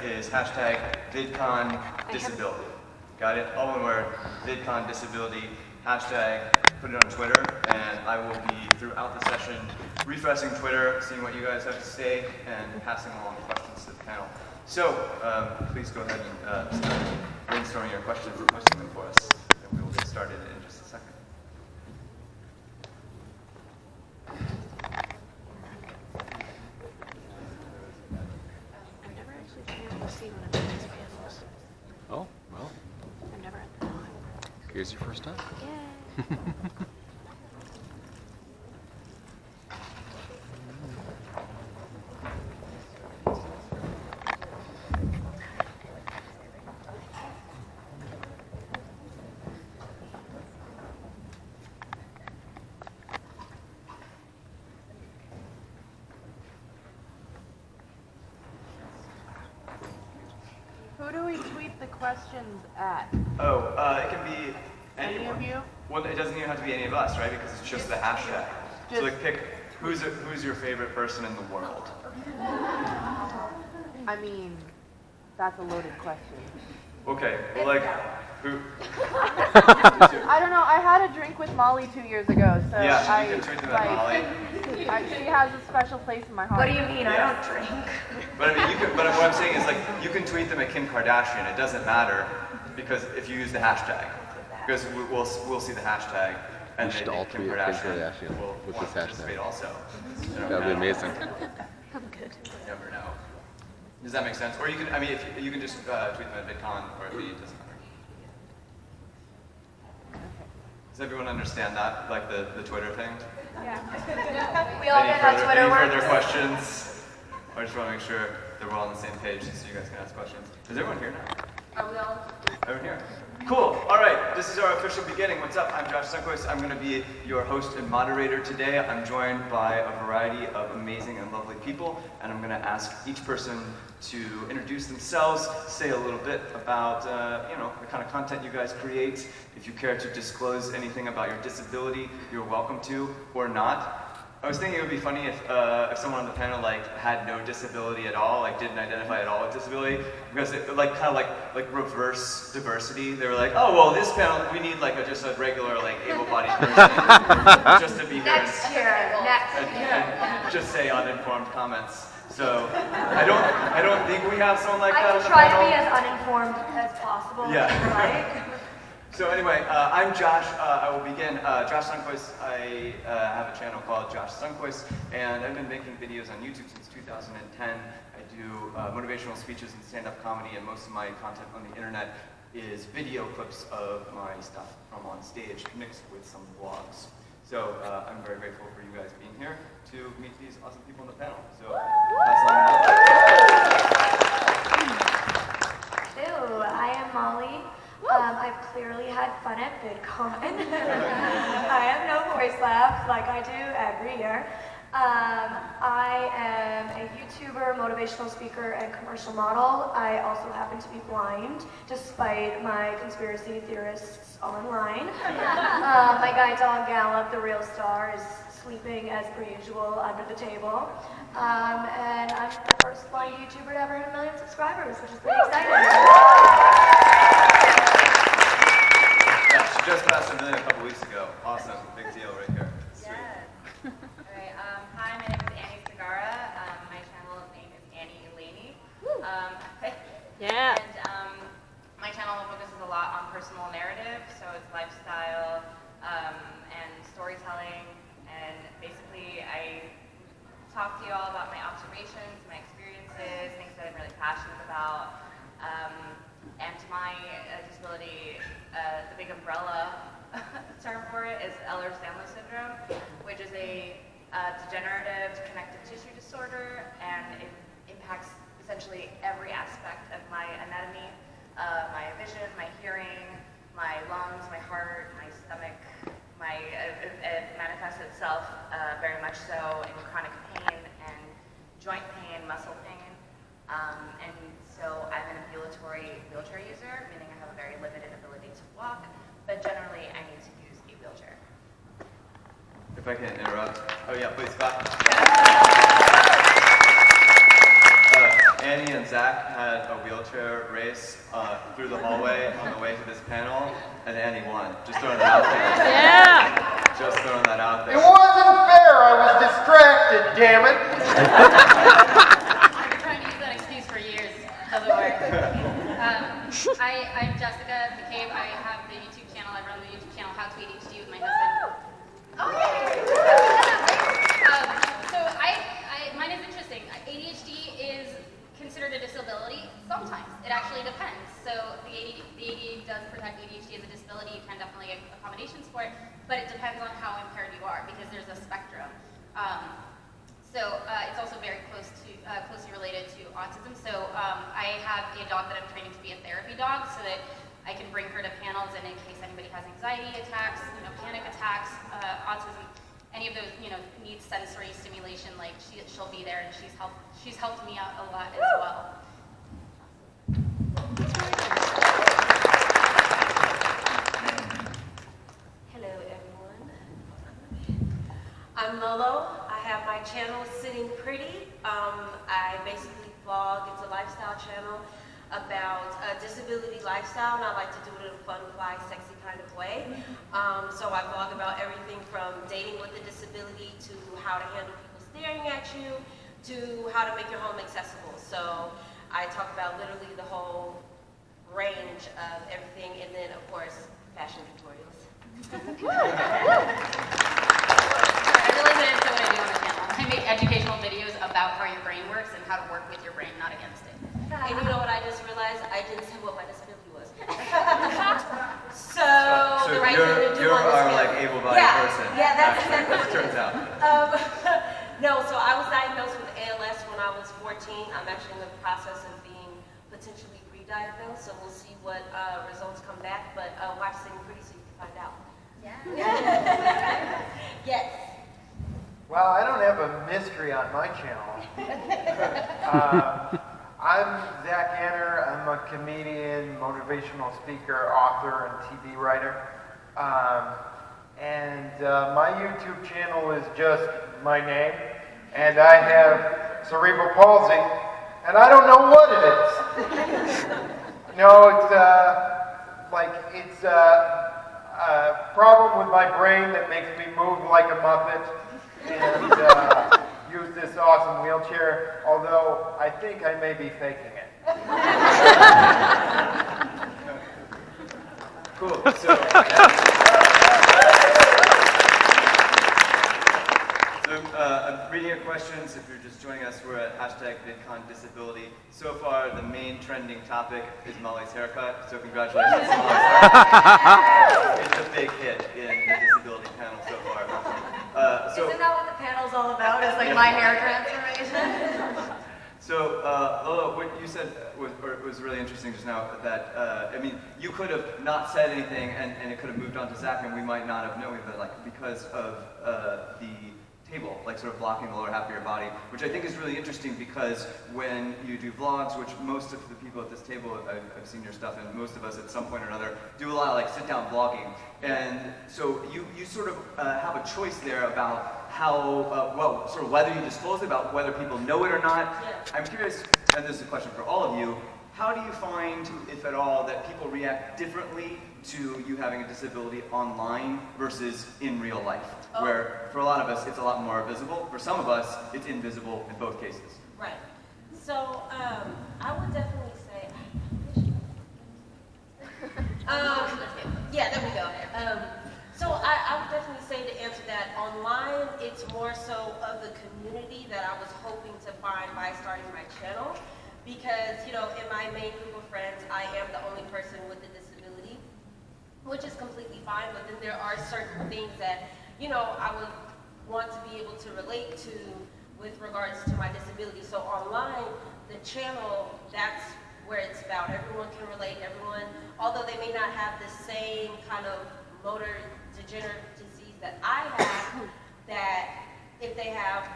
is hashtag VidCon disability. Got it? All one word, VidCon disability, hashtag, put it on Twitter, and I will be throughout the session refreshing Twitter, seeing what you guys have to say, and passing along questions to the panel. So please go ahead and start brainstorming your questions and posting them for us, and we will get started in just a second. I've never actually been able to see one of these panels. Oh, well, I've never had that one. here's your first time. Yay. Who do we tweet the questions at? Oh, it can be Any anyone. of you? Well, it doesn't even have to be any of us, right? Because it's just the hashtag. So like pick who's your favorite person in the world. I mean, that's a loaded question. Okay, well like who? I don't know. I had a drink with Molly 2 years ago, so Yeah, you can tweet them at Molly. She has a special place in my heart. What do you mean? I don't drink. But I mean, you can. But what I'm saying is like you can tweet them at Kim Kardashian. It doesn't matter because if you use the hashtag, because we'll see the hashtag and We should then all Kim tweet at Kim Kardashian Kardashian will with want this to hashtag. participate also. You never That'd be know. amazing. I'm good. You never know. Does that make sense? Or you can. I mean, if you can just tweet them at VidCon, or if it doesn't matter. Does everyone understand that, like the Twitter thing? Yeah. We all get how Twitter any works. further questions? I just want to make sure that we're all on the same page so you guys can ask questions. Is everyone here now? Are we all? Everyone here? Cool. All right. This is our official beginning. What's up? I'm Josh Sunquist. I'm going to be your host and moderator today. I'm joined by a variety of amazing and lovely people, and I'm going to ask each person to introduce themselves, say a little bit about the kind of content you guys create. If you care to disclose anything about your disability, you're welcome to, or not. I was thinking it would be funny if someone on the panel like had no disability at all, like didn't identify at all with disability, because it kind of like reverse diversity. They were like, oh well, this panel we need like just a regular like able-bodied person just to be here Next year. Next year. and just say uninformed comments. So I don't think we have someone like that I on can the try to panel. be as uninformed as possible. Yeah. Right? So anyway, I'm Josh. I will begin. Josh Sunquist. I have a channel called Josh Sunquist, and I've been making videos on YouTube since 2010. I do motivational speeches and stand-up comedy, and most of my content on the internet is video clips of my stuff from on stage, mixed with some vlogs. So I'm very grateful for you guys being here to meet these awesome people on the panel. So pass Ew, I am Molly. I've clearly had fun at VidCon. I have no voice left like I do every year. I am a YouTuber, motivational speaker, and commercial model. I also happen to be blind, despite my conspiracy theorists online. My guide dog Gallup, the real star, is sleeping as per usual under the table. And I'm the first blind YouTuber to ever hit 1 million subscribers, which is pretty exciting. She just passed 1 million a couple weeks ago. Awesome. Big deal right here. Sweet. Yes. All right. Hi, my name is Annie Segara. My channel name is Annie Elaney. Yeah. And my channel focuses a lot on personal narrative, so it's lifestyle and storytelling. And basically, I talk to you all about my observations, my experiences, things that I'm really passionate about. And my disability, the big umbrella term for it is Ehlers-Danlos syndrome, which is a degenerative connective tissue disorder, and it impacts essentially every aspect of my anatomy, my vision, my hearing, my lungs, my heart, my stomach. It manifests itself very much so in chronic pain and joint pain, muscle pain. And so I'm an ambulatory wheelchair user, meaning I have a very limited ability to walk, but generally I need to use a wheelchair. If I can interrupt. Oh yeah, please, Scott. Annie and Zach had a wheelchair race through the hallway on the way to this panel, and Annie won. Just throwing that out there. Yeah. Just throwing that out there. It wasn't fair. I was distracted, damn it. I've been trying to use that excuse for years. Doesn't work. I'm Jessica the Cave. I have the YouTube channel. I run the YouTube channel How to ADHD with my husband. Oh yeah. So mine is interesting. ADHD is considered a disability. Sometimes it actually depends. So the ADA does protect ADHD as a disability. You can definitely get accommodations for it, but it depends on how impaired you are because there's a spectrum. It's also very closely related to autism. So I have a dog that I'm training to be a therapy dog so that I can bring her to panels and in case anybody has anxiety attacks, panic attacks, autism, any of those, needs sensory stimulation, like she'll be there and she's helped me out a lot as well. Hello everyone. I'm Lolo. I have my channel Sitting Pretty. I basically vlog. It's a lifestyle channel about disability lifestyle, and I like to do it in a fun, fly, sexy kind of way. So I vlog about everything from dating with a disability to how to handle people staring at you to how to make your home accessible. So I talk about literally the whole range of everything, and then of course fashion tutorials. I really get into what I do on the channel. I make educational videos about how your brain works and how to work with your brain, not against it. And you know what I just realized? I didn't say what my disability was. So the right thing to do you on this are video. like able-bodied person. Yeah, that's exactly what it turns is. out. No, so I was diagnosed with ALS when I was 14. I'm actually in the process of being potentially re-diagnosed, so we'll see what results come back. But watch Sitting Pretty so you can find out. Yeah. Yes. Well, I don't have a mystery on my channel. I'm Zach Anner. I'm a comedian, motivational speaker, author, and TV writer. My YouTube channel is just my name. And I have cerebral palsy, and I don't know what it is. It's a problem with my brain that makes me move like a Muppet and use this awesome wheelchair, although I think I may be faking it. Cool. I'm reading your questions. If you're just joining us, we're at #VidCon Disability. So far, the main trending topic is Molly's haircut. So congratulations, Molly's haircut. It's a big hit in the disability panel so far. Isn't that what the panel's all about? Is like my hair transformation? So, Lolo, what you said was really interesting just now, that, you could have not said anything and it could have moved on to Zach and we might not have known, but because of the table, sort of blocking the lower half of your body, which I think is really interesting because when you do vlogs, which most of the people at this table, I've seen your stuff, and most of us at some point or another do a lot of sit-down vlogging. And so you sort of have a choice there about how, sort of whether you disclose it, about whether people know it or not. Yeah. I'm curious, and this is a question for all of you, how do you find, if at all, that people react differently to you having a disability online versus in real life? Where for a lot of us, it's a lot more visible. For some of us, it's invisible in both cases. Right. So I would definitely say, yeah, there we go. So I would definitely say, to answer that, online, it's more so of the community that I was hoping to find by starting my channel. Because, in my main group of friends, I am the only person with a disability, which is completely fine, but then there are certain things that, I would want to be able to relate to with regards to my disability. So online, the channel, that's where it's about. Everyone can relate, although they may not have the same kind of motor degenerative disease that I have, that if they have,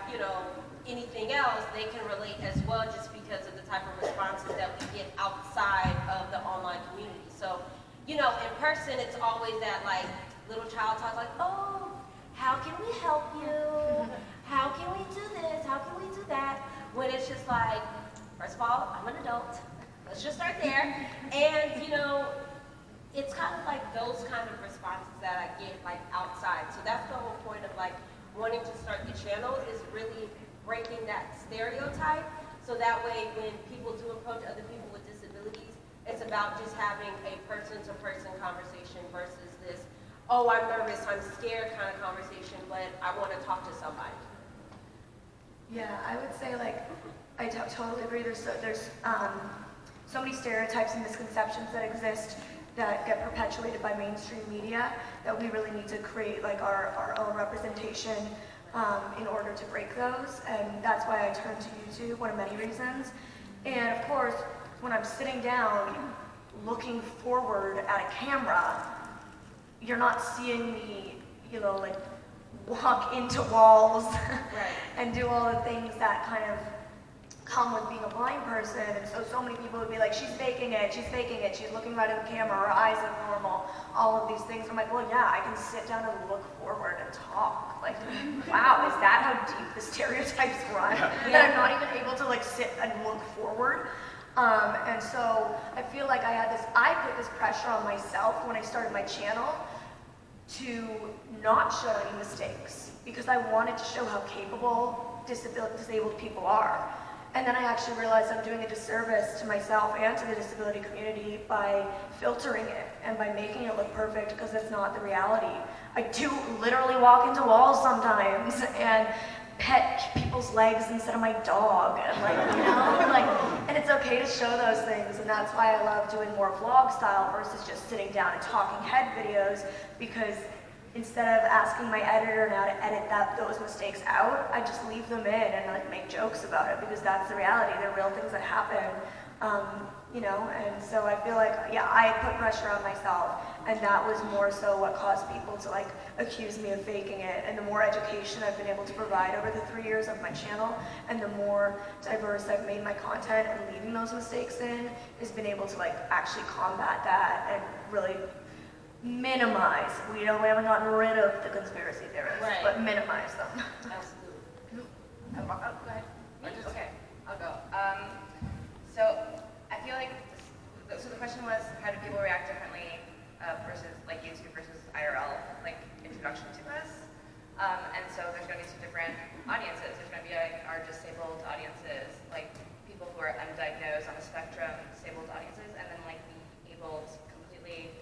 anything else, they can relate as well, just because of the type of responses that we get outside of the online community. So, in person, it's always that little child talk, oh, how can we help you? How can we do this? How can we do that? When it's just First of all, I'm an adult. Let's just start there. And, you know, it's kind of like those kind of responses that I get like outside. So that's the whole point of like wanting to start the channel, is really breaking that stereotype. So that way when people do approach other people with disabilities, it's about just having a person-to-person conversation versus this, oh, I'm nervous, I'm scared kind of conversation, but I want to talk to somebody. Yeah, I would say like, I totally agree. There's so many stereotypes and misconceptions that exist that get perpetuated by mainstream media that we really need to create like our own representation in order to break those. And that's why I turned to YouTube, one of many reasons. And of course, when I'm sitting down looking forward at a camera, you're not seeing me, you know, like walk into walls and do all the things that kind of come with being a blind person. And so many people would be like, she's faking it, she's looking right at the camera, her eyes look normal, all of these things. I'm like, well, yeah, I can sit down and look forward and talk. Like, wow, is that how deep the stereotypes run? That I'm not even able to like sit and look forward? And so I feel like I put this pressure on myself when I started my channel to not show any mistakes, because I wanted to show how capable disabled people are. And then I actually realized I'm doing a disservice to myself and to the disability community by filtering it and by making it look perfect, because it's not the reality. I do literally walk into walls sometimes and pet people's legs instead of my dog, and like, you know, like, and it's okay to show those things. And that's why I love doing more vlog style versus just sitting down and talking head videos, because instead of asking my editor now to edit those mistakes out, I just leave them in and like make jokes about it, because that's the reality. They're real things that happen, you know. And so I feel like, yeah, I put pressure on myself, and that was more so what caused people to like accuse me of faking it. And the more education I've been able to provide over the 3 years of my channel, and the more diverse I've made my content, and leaving those mistakes in, has been able to like actually combat that and really minimize. We haven't gotten rid of the conspiracy theorists, but minimize them. Absolutely. Oh, go ahead. Okay, I'll go. So I feel like, so the question was, how do people react differently versus like YouTube versus IRL, like introduction to us? And so there's going to be two different audiences. There's going to be like our disabled audiences, like people who are undiagnosed on a spectrum, disabled audiences, and then like the abled, completely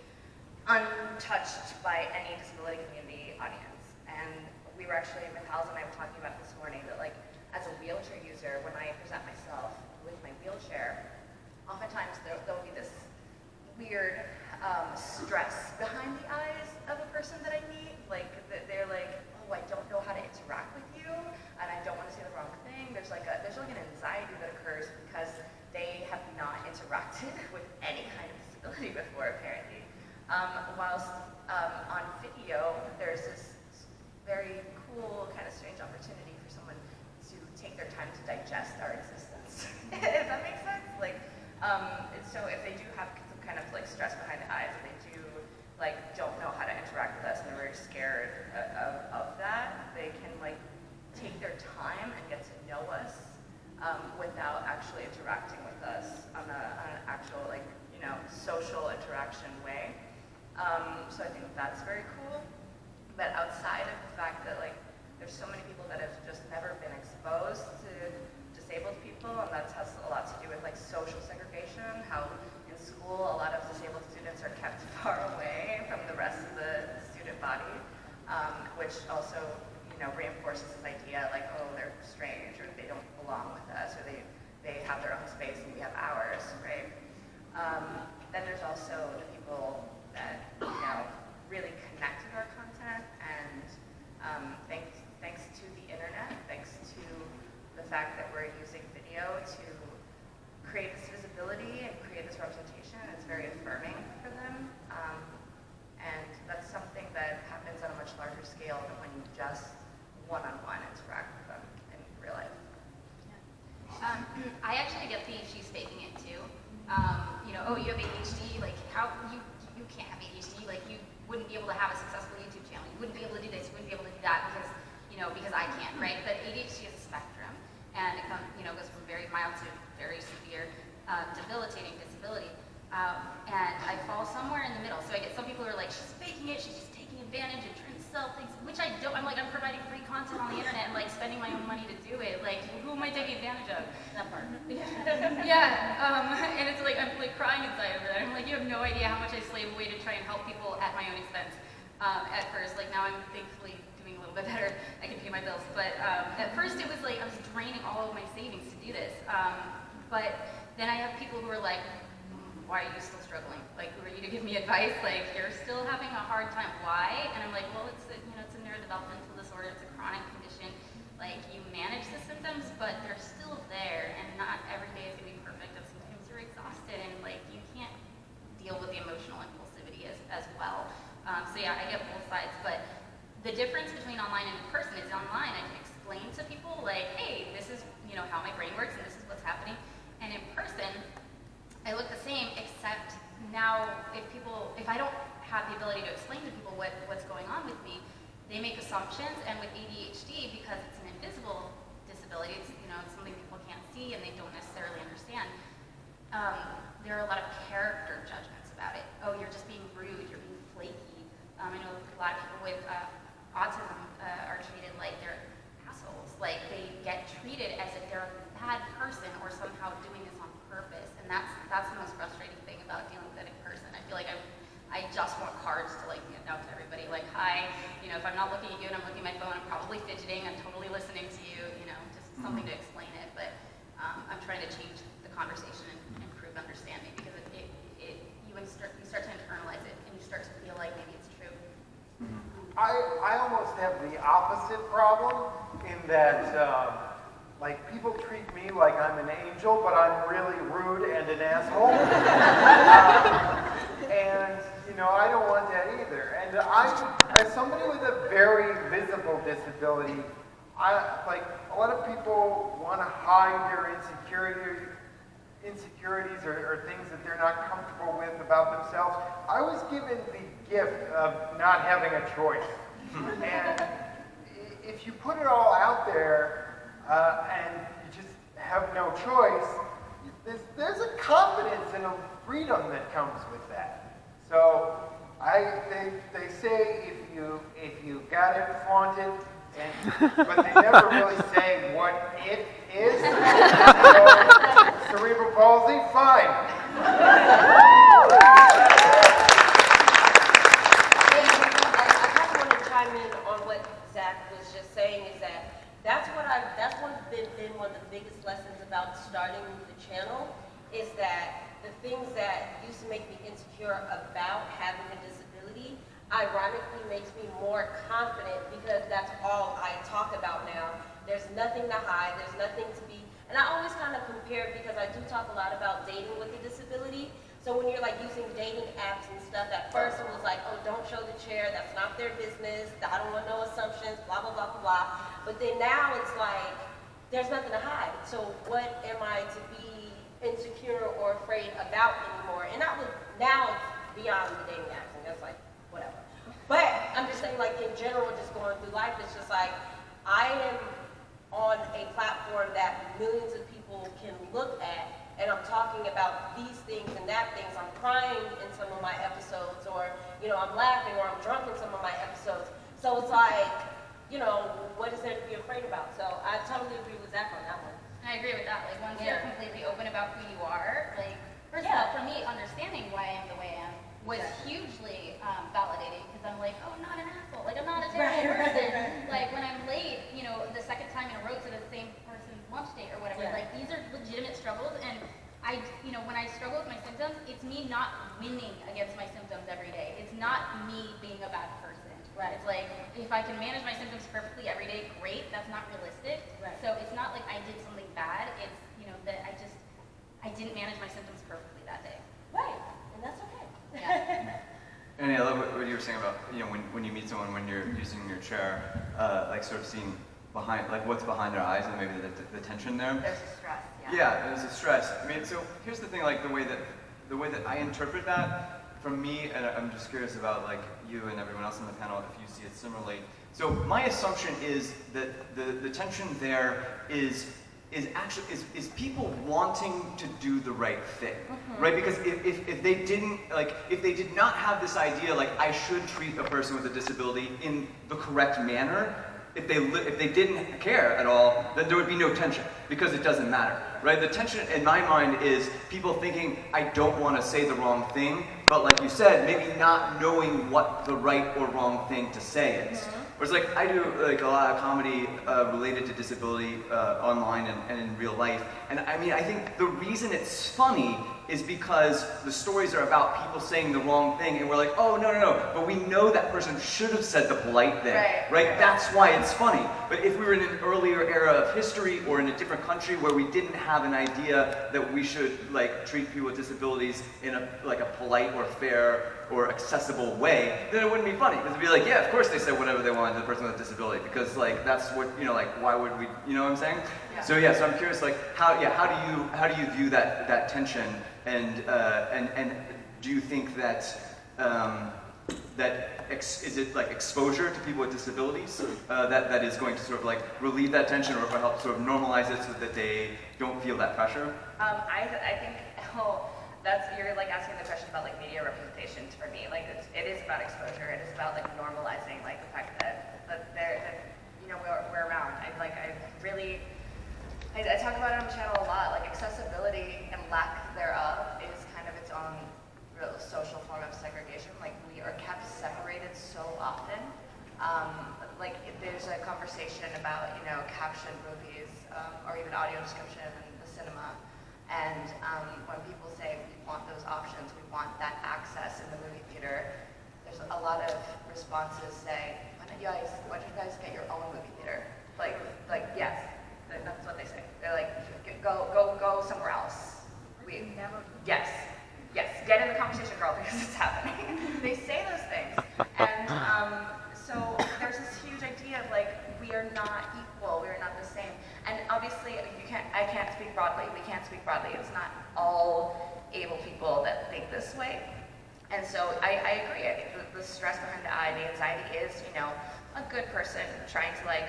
untouched by any disability community audience. And we were actually, Michaels and I were talking about this morning, that like as a wheelchair user, when I present myself with my wheelchair, oftentimes there'll be this weird stress behind the eyes of a person that I meet. Like they're like, oh, I don't know how to interact with you, and I don't want to say the wrong thing. There's like an anxiety that occurs because they have not interacted with any kind of disability before, apparently. Whilst on video, there's this very cool, kind of strange opportunity for someone to take their time to digest our existence. If that makes sense? Like, so if they do have some kind of like stress behind the eyes, and they do like don't know how to interact with us, and they're very scared of that, they can like take their time and get to know us without actually interacting with us on an actual like, you know, social interaction way. So I think that's very cool. But outside of the fact that like there's so many people that have just never been exposed to disabled people, and that has a lot to do with like social segregation, how in school a lot of disabled students are kept far away from the rest of the student body, which also, you know, reinforces this idea like, oh, they're strange, or they don't belong with us, or they have their own space and we have ours, right? Then there's also the people that, you know, really connect with our content, and thanks to the internet, thanks to the fact that we're using video to create this visibility and create this representation, it's very affirming for them. And that's something that happens on a much larger scale than when you just one-on-one interact with them in real life. I actually get the she's faking it too. You know, oh, you have ADHD, like how you can't have ADHD, like you wouldn't be able to have a successful YouTube channel. You wouldn't be able to do this, you wouldn't be able to do that because, you know, because I can't, right? But ADHD is a spectrum, and it comes, you know, goes from very mild to very severe, debilitating disability. And I fall somewhere in the middle. So I get some people who are like, she's faking it, she's just taking advantage and trying to sell things, which I don't. I'm like, I'm providing free content on the internet and like spending my own money to do it. Like, who am I taking advantage of? That part. And it's like, I'm like crying inside over that. I'm like, you have no idea how much I slave away to try and help people at my own expense. At first, like now I'm thankfully doing a little bit better. I can pay my bills. But at first it was like, I was draining all of my savings to do this. But then I have people who are like, why are you still struggling? Like, who are you to give me advice? Like, you're still having a hard time. Why? And I'm like, well, it's a neurodevelopmental disorder. It's a chronic condition. Like, you manage the symptoms, but they're still there, and not every day is gonna be perfect. And sometimes you're exhausted, and like, you can't deal with the emotional impulsivity as well. So yeah, I get both sides. But the difference between online and in person is online, I can explain to people like, hey, this is how my brain works, and this is what's happening. And in person, I look the same, except now if I don't have the ability to explain to people what's going on with me, they make assumptions, and with ADHD, because it's an invisible disability, it's something people can't see and they don't necessarily understand, there are a lot of character judgments about it. Oh, you're just being rude, you're being flaky. I know a lot of people with autism are treated like they're assholes, like they get treated as if they're a bad person or somehow doing this on purpose, and that's the most frustrating thing about dealing with it in person. I feel like I just want cards to like hand out to everybody, like, hi, if I'm not looking at you and I'm looking at my phone, I'm probably fidgeting, I'm totally listening to you, just something to explain it. But I'm trying to change the conversation and improve understanding, because you start to internalize it and you start to feel like maybe it's true. I almost have the opposite problem in that like people treat me like I'm an angel, but I'm really rude and an asshole. And I don't want that either. And as somebody with a very visible disability, like a lot of people want to hide their insecurities or things that they're not comfortable with about themselves. I was given the gift of not having a choice. And if you put it all out there and you just have no choice, there's a confidence and a freedom that comes with that. So they say if you got it, flaunt it, but they never really say what it is. So, cerebral palsy, fine. I kind of want to chime in on what Zach was just saying, is that that's been one of the biggest lessons about starting the channel, is that the things that used to make me insecure about having a disability ironically makes me more confident, because that's all I talk about now. There's nothing to hide, there's nothing to be, and I always kind of compare, because I do talk a lot about dating with a disability. So when you're like using dating apps and stuff, at first it was like, oh, don't show the chair, that's not their business, I don't want no assumptions, blah, blah, blah, blah, blah. But then now it's like, there's nothing to hide. So what am I to be insecure or afraid about anymore? And now it's beyond the dating apps, and that's like, whatever. But I'm just saying, like, in general, just going through life, it's just like, I am on a platform that millions of people can look at, and I'm talking about these things and that things. I'm crying in some of my episodes, or, I'm laughing, or I'm drunk in some of my episodes. So it's like, what is there to be afraid about? So I totally agree with Zach on that one. I agree with that. Like, once you're completely open about who you are, like, first of all, for me, understanding why I am the way I am was hugely validating, because I'm like, oh, I'm not an asshole. Like, I'm not a terrible person. Like, when I'm late, the second time in a row to the same person's lunch date or whatever, like, these are legitimate struggles, and when I struggle with my symptoms, it's me not winning against my symptoms every day. It's not me being a bad person. Right. It's like, if I can manage my symptoms perfectly every day, great. That's not realistic. Right. So it's not like I did something bad. It's, that I didn't manage my symptoms perfectly that day. Right. And that's okay. Yeah. And I love what you were saying about, when you meet someone, when you're using your chair, like sort of seeing behind, like what's behind their eyes, and maybe the tension there. There's a stress, Yeah, there's a stress. I mean, so here's the thing, like the way that I interpret that, from me, and I'm just curious about like you and everyone else on the panel, if you see it similarly. So my assumption is that the tension there is is people wanting to do the right thing, right? Because if they didn't, like, if they did not have this idea, like, I should treat a person with a disability in the correct manner, if they didn't care at all, then there would be no tension, because it doesn't matter, right? The tension in my mind is people thinking, I don't want to say the wrong thing, but like you said, maybe not knowing what the right or wrong thing to say is. Whereas, like, I do like a lot of comedy related to disability online and in real life, and I mean, I think the reason it's funny is because the stories are about people saying the wrong thing, and we're like, oh, no, but we know that person should have said the polite thing, right? That's why it's funny. But if we were in an earlier era of history or in a different country where we didn't have an idea that we should, like, treat people with disabilities in a polite or fair or accessible way, then it wouldn't be funny. Because it'd be like, yeah, of course they said whatever they wanted to the person with a disability, because, like, that's what, you know, like, why would we, you know what I'm saying? Yeah. So yeah, so I'm curious, like, how do you view that tension, and do you think that is it like exposure to people with disabilities that is going to sort of like relieve that tension, or help sort of normalize it so that they don't feel that pressure? I think you're like asking the question about like media representation for me. Like it is about exposure. It is about like normalizing like the fact that you know we're around. I talk about it on the channel a lot. Like accessibility and lack thereof is kind of its own real social form of segregation. Like we are kept separated so often. Like there's a conversation about, you know, captioned movies or even audio description in the cinema. And when people say we want those options, we want that access in the movie theater, there's a lot of responses say, why don't you guys get your own movie theater? Like yes, that's what they say. They're like, go somewhere else. Yes, get in the conversation, girl, because it's happening. They say those things, and so there's this huge idea of like we are not equal, we are not the same, and obviously I can't speak broadly. We can't speak broadly. It's not all able people that think this way, and so I agree. The stress behind the eye, the anxiety is, you know, a good person trying to like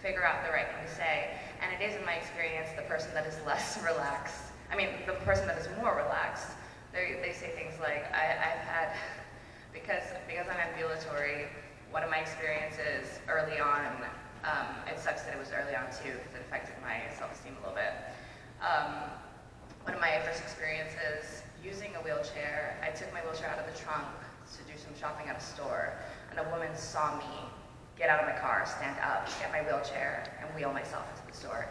figure out the right thing to say, and it is in my experience the person that is less relaxed. I mean, the person that is more relaxed. They say things like, I've had, because I'm ambulatory, one of my experiences early on, it sucks that it was early on too, because it affected my self-esteem a little bit. One of my first experiences using a wheelchair, I took my wheelchair out of the trunk to do some shopping at a store, and a woman saw me get out of my car, stand up, get my wheelchair, and wheel myself into the store.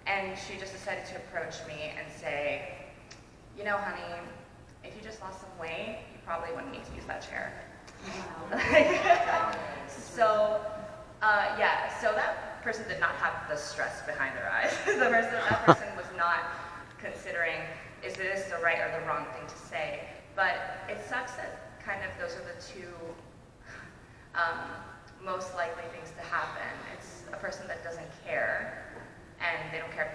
And she just decided to approach me and say, you know, honey, if you just lost some weight, you probably wouldn't need to use that chair. So that person did not have the stress behind their eyes. That person was not considering, is this the right or the wrong thing to say? But it sucks that kind of those are the two most likely things to happen. It's a person that doesn't care, and they don't care if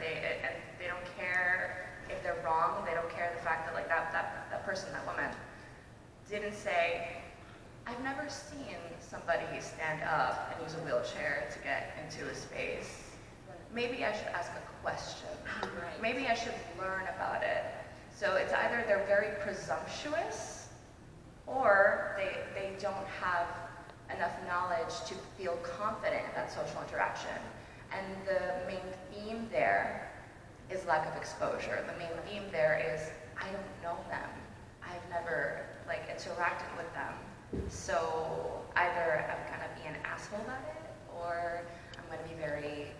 they don't care if they're wrong. They don't care the fact that like that person, that woman, didn't say, I've never seen somebody stand up and use a wheelchair to get into a space. Maybe I should ask a question. Right. Maybe I should learn about it. So it's either they're very presumptuous, or they don't have enough knowledge to feel confident in that social interaction. And the main theme there is lack of exposure. The main theme there is, I don't know them. I've never like interacted with them. So either I'm gonna be an asshole about it, or I'm gonna be very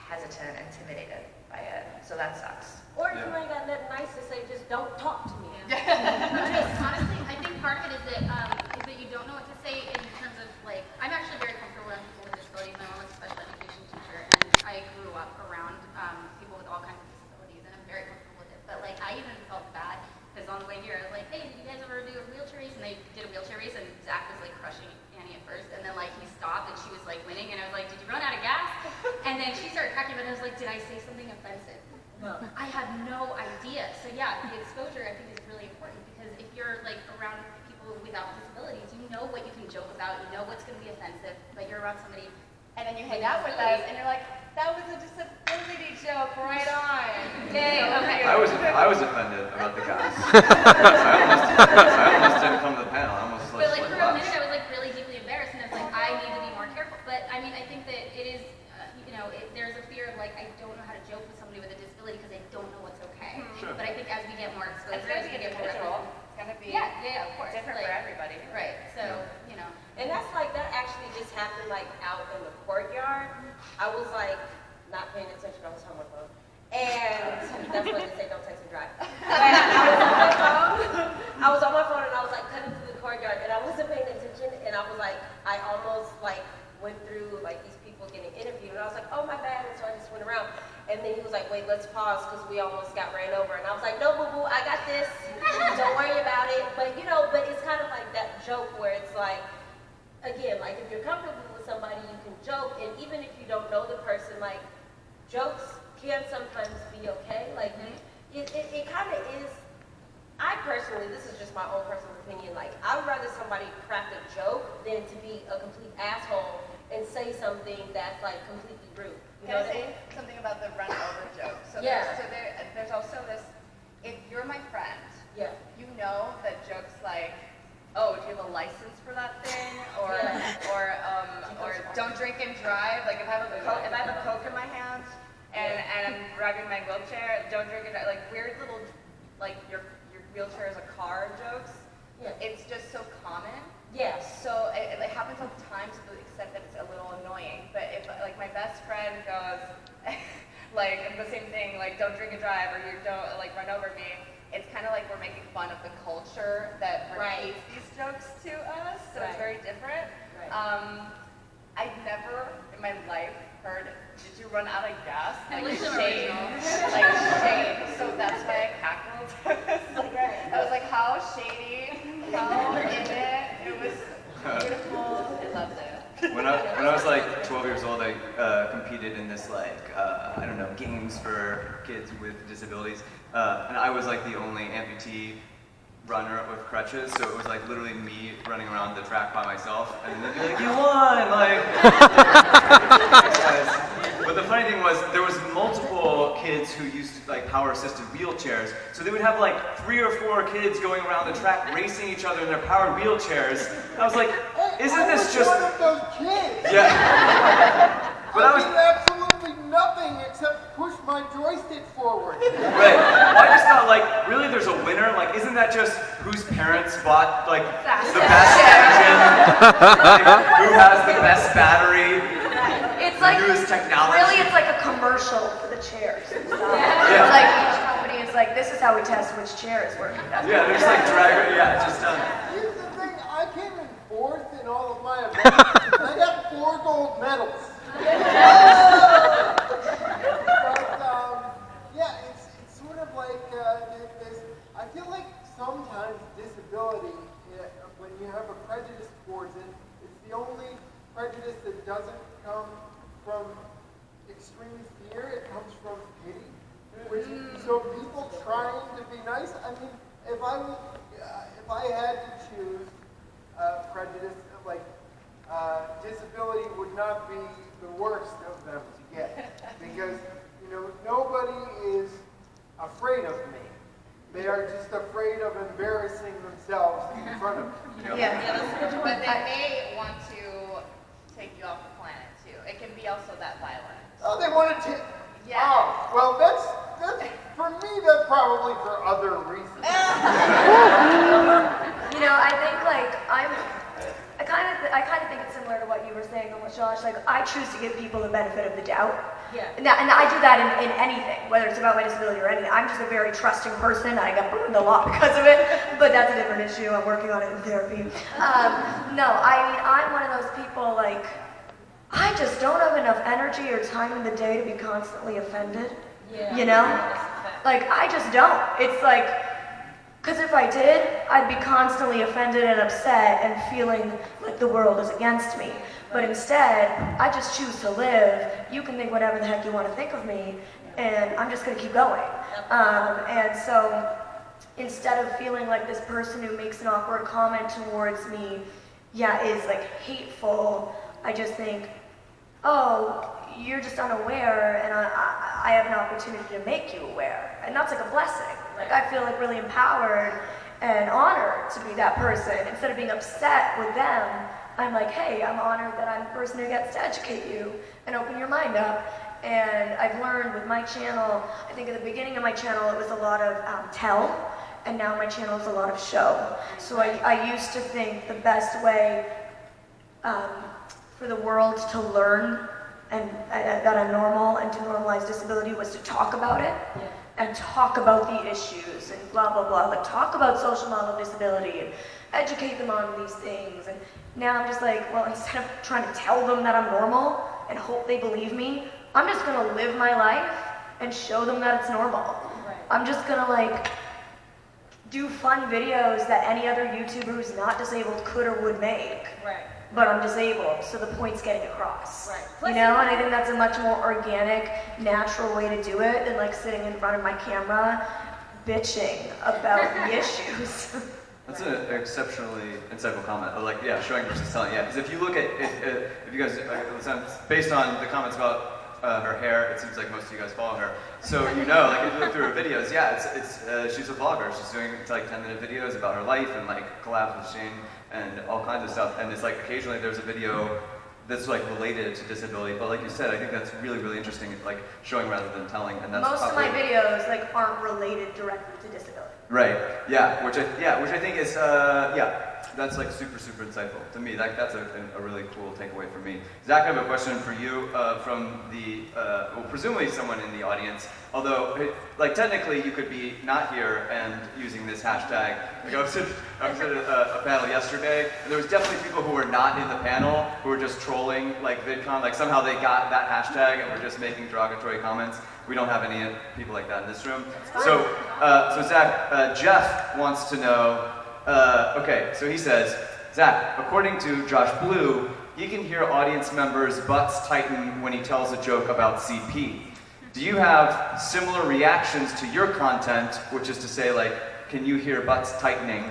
hesitant, intimidated by it. So that sucks. Or if you ain't got nothing nice to say, just don't talk to me. Honestly, I think part of it is that you don't know what to say in terms of like, I'm actually very comfortable around people with disabilities. My mom was a special education teacher, and I grew up around people with all kinds of disabilities, and I'm very comfortable with it. But like, I even felt bad because on the way here, I was like, hey, did you guys ever do a wheelchair race? And they did a wheelchair race, and Zach was like crushing Annie at first, and then like he stopped, and she was like winning, and I was like, did you run out of gas? And then she started cracking up, and I was like, did I say something offensive? No. I had no idea. So yeah, the exposure I think is really important, because if you're like around people without disabilities, you know what you can joke about, you know what's going to be offensive, but you're around somebody and then you hang out with us and you're like, that was a disability. inclusivity joke, right on. Yay, okay. I was offended about the guys. I almost didn't come to the panel. I almost But like for a left. minute, I was like really deeply embarrassed, and I was like, I need to be more careful. But I mean, I think that it is, there's a fear of like, I don't know how to joke with somebody with a disability because I don't know what's okay. Sure. But I think as we get more exposure, It's going as to we be get more individual. It's going to be of course, different like, for everybody. Right. So And that's like, that actually just happened like out in the courtyard. I was like, not paying attention, I was on my phone. And that's what they say, don't text and drive. But I was on my phone and I was like cutting through the courtyard and I wasn't paying attention and I was like, I almost like went through like these people getting interviewed and I was like, oh my bad, and so I just went around. And then he was like, wait, let's pause because we almost got ran over. And I was like, no, boo-boo, I got this. Don't worry about it. But but it's kind of like that joke where it's like, again, like if you're comfortable with somebody, you can joke. And even if you don't know the person, like jokes can sometimes be okay. Like it kind of is. I personally, this is just my own personal opinion, like I would rather somebody crack a joke than to be a complete asshole and say something that's like completely rude. You know Can I what I say mean? something about the run over joke? So Yeah. there's also this, if you're my friend, Yeah. you know that jokes like, oh, do you have a license for that thing? Or or don't drink and drive. Like if I have a Coke in my hand and I'm driving my wheelchair, don't drink and drive. Like weird little, like your wheelchair is a car jokes. Yeah. It's just so common. Yeah. So it happens all the time to the extent that it's a little annoying. But if like my best friend goes like the same thing, like don't drink and drive or you don't like run over me, it's kind of like we're making fun of the culture that repeats these jokes to us. So it's very different. Right. I've never in my life heard, did you run out of gas? At Like least the shame. original. Like shame. So that's why I cackled. I was like, how shady, how in it was beautiful. I loved it. When I was like 12 years old, I competed in this I don't know, games for kids with disabilities, and I was like the only amputee runner with crutches, so it was like literally me running around the track by myself, and they'd be like, you won, like. But the funny thing was, there was multiple kids who used like power-assisted wheelchairs, so they would have like 3 or 4 kids going around the track racing each other in their powered wheelchairs. And I was like, isn't this just? One of those kids. Yeah. But I was. did absolutely nothing except push my joystick forward. Right. Well, I just thought, like, really, there's a winner? Like, isn't that just whose parents bought, like, the best engine? Like, who has the best battery? It's like, Newest technology? really, it's like a commercial for the chairs. It's Yeah. like each company is like, this is how we test which chair is working. Yeah, there's like drag. Yeah, it's just Here's the thing, I came in 4th in all of my events. I got 4 gold medals. But yeah, it's sort of like this. I feel like sometimes disability, when you have a prejudice towards it, it's the only prejudice that doesn't come from extreme fear. It comes from pity. So people trying to be nice. I mean, if I had to choose prejudice, like disability would not be the worst of them to get, because nobody is afraid of me. They are just afraid of embarrassing themselves in front of me. But they may want to take you off the planet too. It can be also that violent. Oh, they want to take. Yeah. Oh, well, that's for me. That's probably for other reasons. I think like I kind of think it's similar to what you were saying, almost, Josh. Like I choose to give people the benefit of the doubt. Yeah. And I do that in anything, whether it's about my disability or anything. I'm just a very trusting person. I got burned a lot because of it, but that's a different issue. I'm working on it in therapy. No, I mean, I'm one of those people, like, I just don't have enough energy or time in the day to be constantly offended. Yeah. Like, I just don't. It's like, because if I did, I'd be constantly offended and upset and feeling like the world is against me. But instead, I just choose to live. You can think whatever the heck you want to think of me, and I'm just going to keep going. And so, instead of feeling like this person who makes an awkward comment towards me, is like hateful, I just think, oh, you're just unaware, and I have an opportunity to make you aware. And that's like a blessing. Like I feel like really empowered and honored to be that person. Instead of being upset with them, I'm like, hey, I'm honored that I'm the person who gets to educate you and open your mind up. And I've learned with my channel, I think at the beginning of my channel it was a lot of tell, and now my channel is a lot of show. So I used to think the best way for the world to learn and that I'm normal and to normalize disability was to talk about it and talk about the issues and blah, blah, blah. Like talk about social model disability and educate them on these things. And now I'm just like, well, instead of trying to tell them that I'm normal and hope they believe me, I'm just gonna live my life and show them that it's normal. Right. I'm just gonna like do fun videos that any other YouTuber who's not disabled could or would make. Right. But I'm disabled, so the point's getting across. Right. You know, and I think that's a much more organic, natural way to do it than like sitting in front of my camera bitching about the issues. That's an exceptionally insightful comment. Like, yeah, showing versus telling. Yeah, because if you look at, if you guys, based on the comments about her hair, it seems like most of you guys follow her. So you know, like if you look through her videos, yeah, she's a vlogger. She's doing like 10-minute videos about her life and like collabs with Shane and all kinds of stuff. And it's like occasionally there's a video that's like related to disability. But like you said, I think that's really, really interesting. Like showing rather than telling. And that's most of my videos like aren't related directly to disability. Right. Yeah. Which I think is that's like super, super insightful to me. That's a really cool takeaway for me. Zach, I have a question for you from the well, presumably someone in the audience. Although, like technically, you could be not here and using this hashtag. Like I was at a panel yesterday, and there was definitely people who were not in the panel who were just trolling like VidCon. Like somehow they got that hashtag and were just making derogatory comments. We don't have any people like that in this room. So Zach, Jeff wants to know. Okay, so he says, Zach, according to Josh Blue, he can hear audience members' butts tighten when he tells a joke about CP. Do you have similar reactions to your content, which is to say, like, can you hear butts tightening?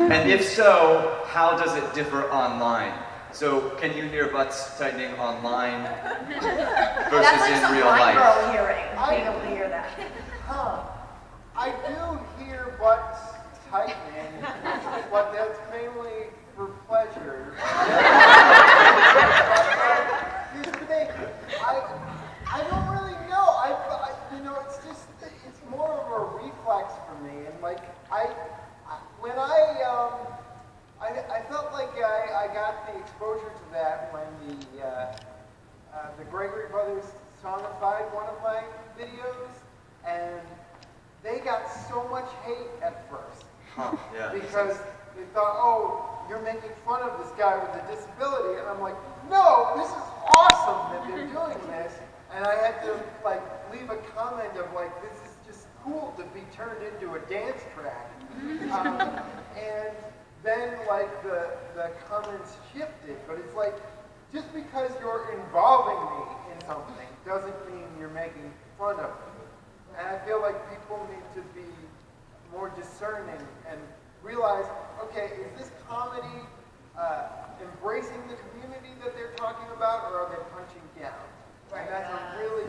And if so, how does it differ online? So, can you hear butts tightening online versus That's like in some real white life? girl hearing, being able to hear that. I do hear butts tightening, but that's mainly for pleasure. Here's the thing, I don't really know. You know, it's more of a reflex for me, and like when I felt like I got the exposure to that when the Gregory Brothers songified one of my videos, and they got so much hate at first. Huh, yeah. Because they thought, oh, you're making fun of this guy with a disability, and I'm like, no, this is awesome that they're doing this, and I had to like leave a comment of like, this is just cool to be turned into a dance track, and then like the comments shifted, but it's like, just because you're involving me in something doesn't mean you're making fun of me, and I feel like people need to be more discerning and realize, okay, is this comedy embracing the community that they're talking about, or are they punching down? And that's a really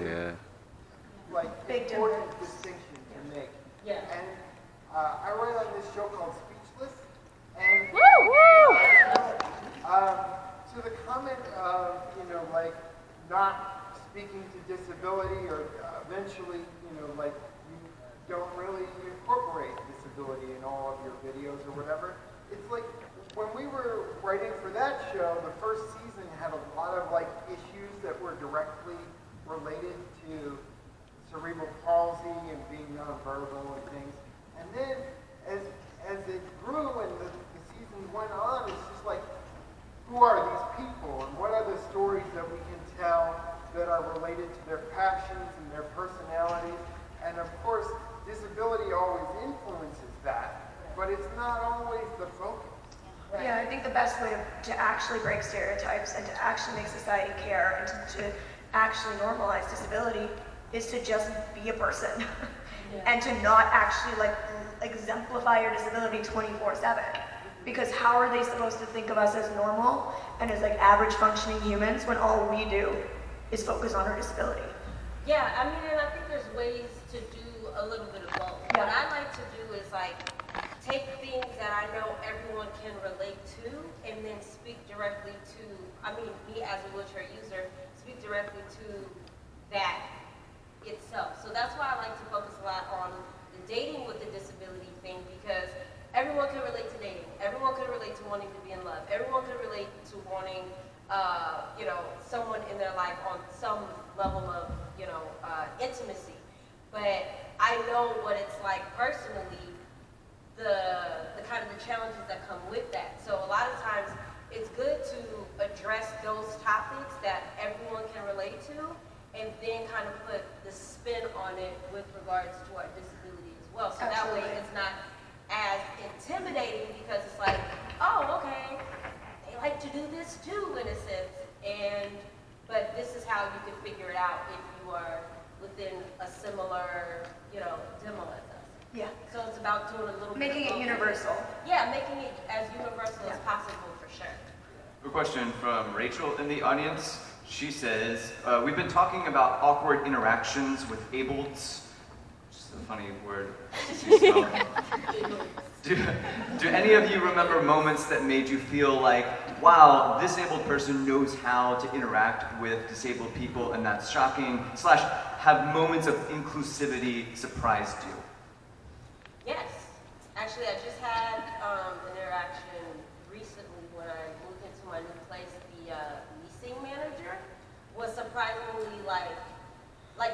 like important distinction to make. Yeah. And I write on this show called Speechless, and to the comment of, you know, like not speaking to disability, or eventually, you know, like you don't really incorporate disability in all of your videos or whatever. It's like when we were writing for that show, the first season had a lot of like issues that were directly related to cerebral palsy and being nonverbal and things. And then as it grew and the season went on, it's just like, who are these people and what are the stories that we can tell that are related to their passions and their personalities? And of course, disability always influences that, but it's not always the focus. Yeah, I think the best way to actually break stereotypes and to actually make society care and to actually normalize disability is to just be a person and to not actually like exemplify your disability 24/7. Because how are they supposed to think of us as normal and as like average functioning humans when all we do is focus on our disability? Yeah, I mean, and I think there's ways to do a little bit of both. What I like to do is like take things that I know everyone can relate to and then speak directly to, I mean, me as a wheelchair user, speak directly to that itself. So that's why I like to focus a lot on the dating with the disability thing, because everyone can relate to dating. Everyone can relate to wanting to be in love. Everyone can relate to wanting, you know, someone in their life on some level of, you know, intimacy. But I know what it's like personally, the kind of the challenges that come with that. So a lot of times it's good to address those topics that everyone can relate to, and then kind of put the spin on it with regards to our disability as well. So that way it's not as intimidating, because it's like, oh, okay, they like to do this too in a sense, but this is how you can figure it out if you are within a similar, you know, demo as us. Yeah. So it's about doing a little Making bit of it both. universal. Yeah, making it as universal as possible for sure. A question from Rachel in the audience. She says, we've been talking about awkward interactions with ableds. Just a funny word to spell. Do any of you remember moments that made you feel like, wow, this disabled person knows how to interact with disabled people, and that's shocking, / have moments of inclusivity surprised you? Yes. Actually, I just had an interaction recently when I moved into my new place. The leasing manager was surprisingly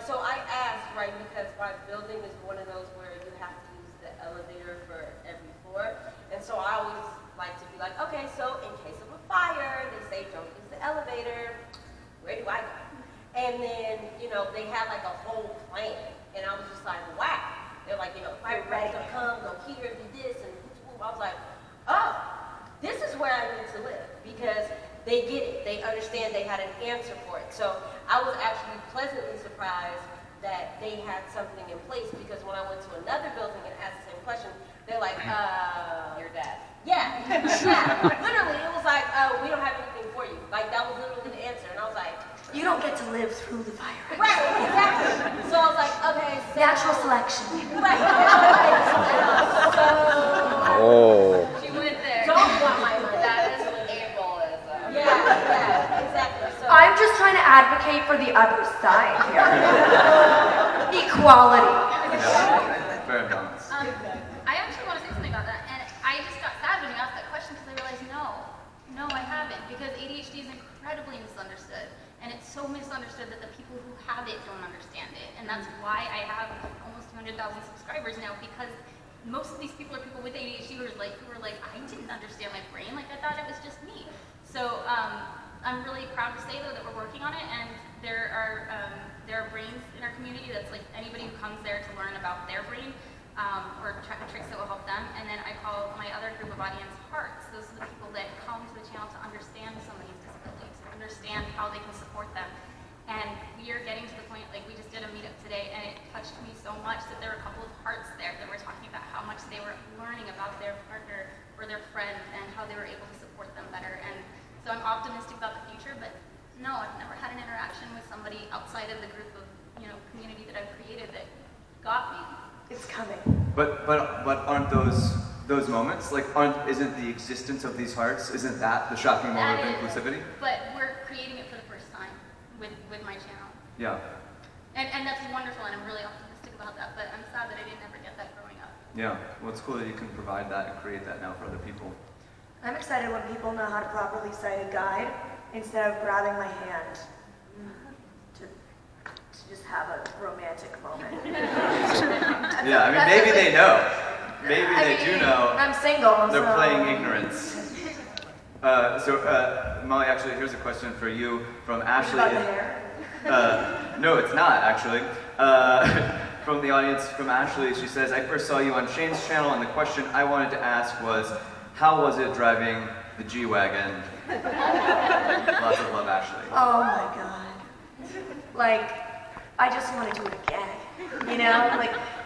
so I asked, right, because my building is one of those where you have to use the elevator for every floor. And so I always like to be like, okay, so in case of a fire, they say don't use the elevator. Where do I go? And then, you know, they had like a whole plan. And I was just like, wow. They're like, you know, fire ready to come, go here, do this, and I was like, oh, this is where I need to live, because they get it. They understand. They had an answer for it. So I was actually pleasantly surprised that they had something in place, because when I went to another building and asked the same question, they're like, Your dad. yeah, yeah. Literally, it was like, we don't have anything for you. Like, that was literally the answer. And I was like, You don't get to live through the virus. right, exactly. So I was like, okay, so. Natural selection. Right. So. Oh. She went there. Don't want my money. That is ableism. Yeah, exactly. So. I'm just trying to advocate for the other side here. Equality. Yeah, fair balance. I actually want to say something about that, and I just got sad when you asked that question, because I realized no, I haven't, because ADHD is incredibly misunderstood, and it's so misunderstood that the people who have it don't understand it, and that's why I have almost 200,000 subscribers now, because most of these people are people with ADHD who were like, I didn't understand my brain, like I thought it was just me. So I'm really proud to say though that we're working on it, and there are brains in our community that's like anybody who comes there to learn about their brain, or tricks that will help them. And then I call my other group of audience hearts. Those are the people that come to the channel to understand somebody's disabilities, to understand how they can support them. And we are getting to the point, like we just did a meetup today, and it touched me so much that there were a couple of hearts there that were talking about how much they were learning about their partner or their friend and how they were able to support them better. And so I'm optimistic about the future, but no, I've never had an interaction with somebody outside of the group of, community that I've created that got me. It's coming. But aren't those moments, isn't the existence of these hearts, isn't that the shocking moment of inclusivity? But we're creating it for the first time with my channel. Yeah. And that's wonderful, and I'm really optimistic about that, but I'm sad that I didn't ever get that growing up. Yeah. Well, it's cool that you can provide that and create that now for other people. I'm excited when people know how to properly sight a guide instead of grabbing my hand to just have a romantic moment. Yeah, I mean, maybe they know. Maybe they do know. I'm single, They're so. playing ignorance. Molly, actually, here's a question for you from Ashley. About the hair? No, it's not, actually. From the audience, from Ashley, she says, I first saw you on Shane's channel, and the question I wanted to ask was, how was it driving the G-Wagon? Lots of love, Ashley. Oh my God. I just want to do it again.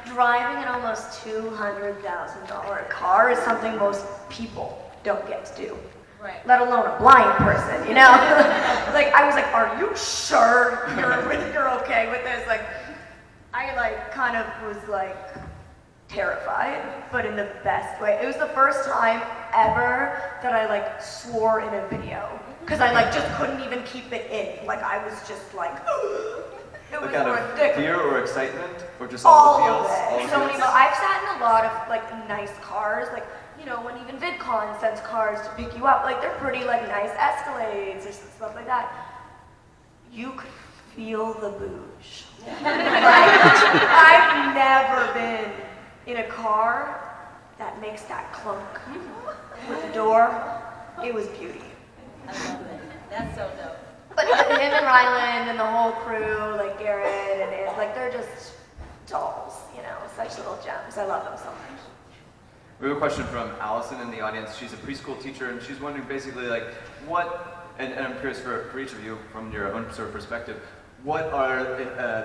Driving an almost $200,000 car is something most people don't get to do. Right. let alone a blind person, you know? Like, I was like, are you sure you're okay with this? Like, I like kind of was like terrified, but in the best way. It was the first time ever that I like swore in a video, because I like just couldn't even keep it in. Like, I was just like, it was Like out of ridiculous. fear or excitement, or just All all the of feels? it. All the So many. feels? I've sat in a lot of like nice cars, like, you know, when even VidCon sends cars to pick you up, like they're pretty like nice Escalades or stuff like that. You could feel the booze. Like, I've never been in a car that makes that clunk with the door. It was beauty. I love it. That's so dope. But him and Ryland and the whole crew, like Garrett and Iz, like they're just dolls, you know, such little gems. I love them so much. We have a question from Allison in the audience. She's a preschool teacher, and she's wondering basically like what, and I'm curious for each of you from your own sort of perspective, what are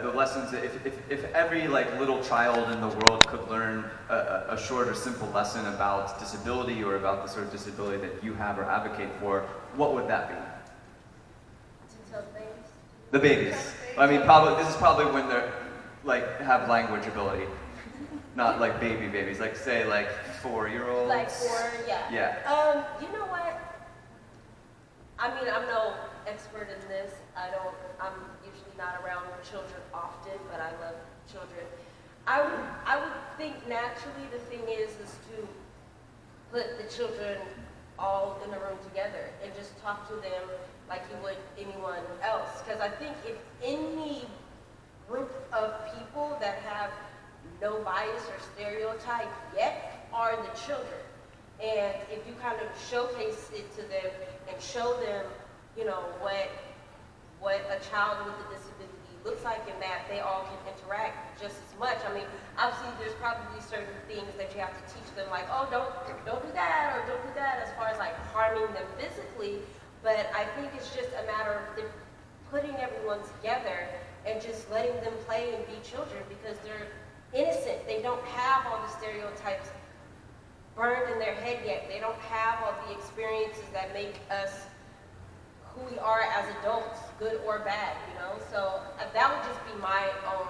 the lessons that if every like little child in the world could learn a short or simple lesson about disability or about the sort of disability that you have or advocate for, what would that be? To tell the babies. The babies. I mean, probably this is probably when they're like have language ability, not like babies. Like say like 4-year-olds. Like 4, yeah. Yeah. You know what? I mean, I'm no expert in this. I'm usually not around children often, but I love children. I would think naturally the thing is to put the children all in a room together and just talk to them like you would anyone else. Because I think if any group of people that have no bias or stereotype yet are the children. And if you kind of showcase it to them and show them, you know, what a child with a disability looks like and that they all can interact just as much. I mean, obviously there's probably certain things that you have to teach them, like, oh, don't do that or don't do that, as far as like harming them physically. But I think it's just a matter of them putting everyone together and just letting them play and be children, because they're innocent. They don't have all the stereotypes burned in their head yet. They don't have all the experiences that make us who we are as adults, good or bad, you know? So that would just be my own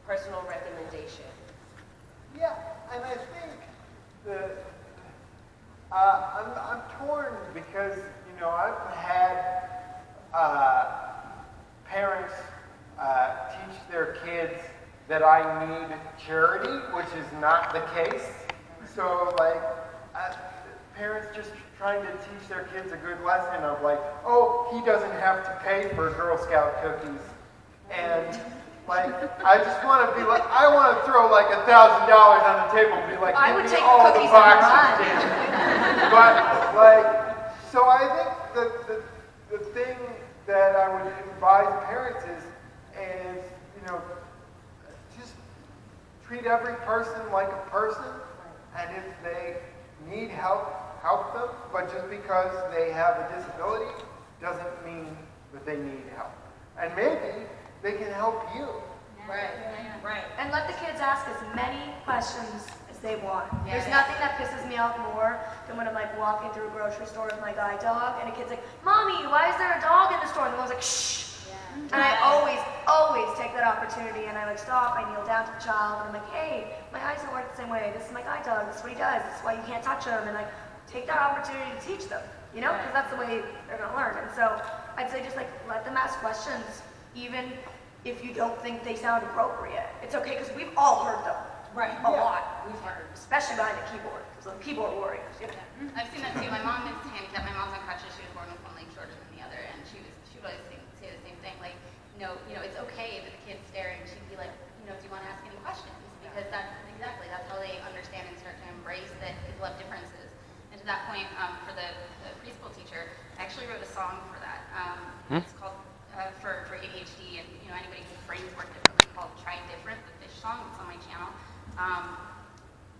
personal recommendation. Yeah, and I think that I'm torn because, you know, I've had parents teach their kids that I need charity, which is not the case. So, like, parents just trying to teach their kids a good lesson of like, oh, he doesn't have to pay for Girl Scout cookies. And like, I just want to be like, I want to throw like $1,000 on the table and be like, I give would me take all the the cookies and boxes, run. Dan. But like, so I think the thing that I would advise parents is, you know, just treat every person like a person, and if they need help, help them, but just because they have a disability doesn't mean that they need help. And maybe they can help you. Right. And let the kids ask as many questions as they want. Yeah, There's yeah. nothing that pisses me off more than when I'm like walking through a grocery store with my guide dog and a kid's like, Mommy, why is there a dog in the store? And the mom's like, shh. And I always take that opportunity and I like stop, I kneel down to the child and I'm like, hey, my eyes don't work the same way. This is my guide dog, this is what he does, this is why you can't touch him. And like, take that opportunity to teach them, you know, because that's the way they're gonna learn. And so I'd say just like let them ask questions, even if you don't think they sound appropriate. It's okay, because we've all heard them. Right. A lot. We've heard, especially behind the keyboard, because the keyboard warriors. You know? I've seen that too. My mom is handicapped. My mom's on crutches. She was born with one leg shorter than the other, and she would always say the same thing. Like, you know, it's okay if the kid's staring. She'd be like, you know, do you want to ask any questions? Because that's how they understand and start to embrace that people have differences. And to that point, for the preschool teacher, I actually wrote a song for that. It's called for ADHD and anybody whose brains work differently, called "Try Different," the fish song. It's on my channel.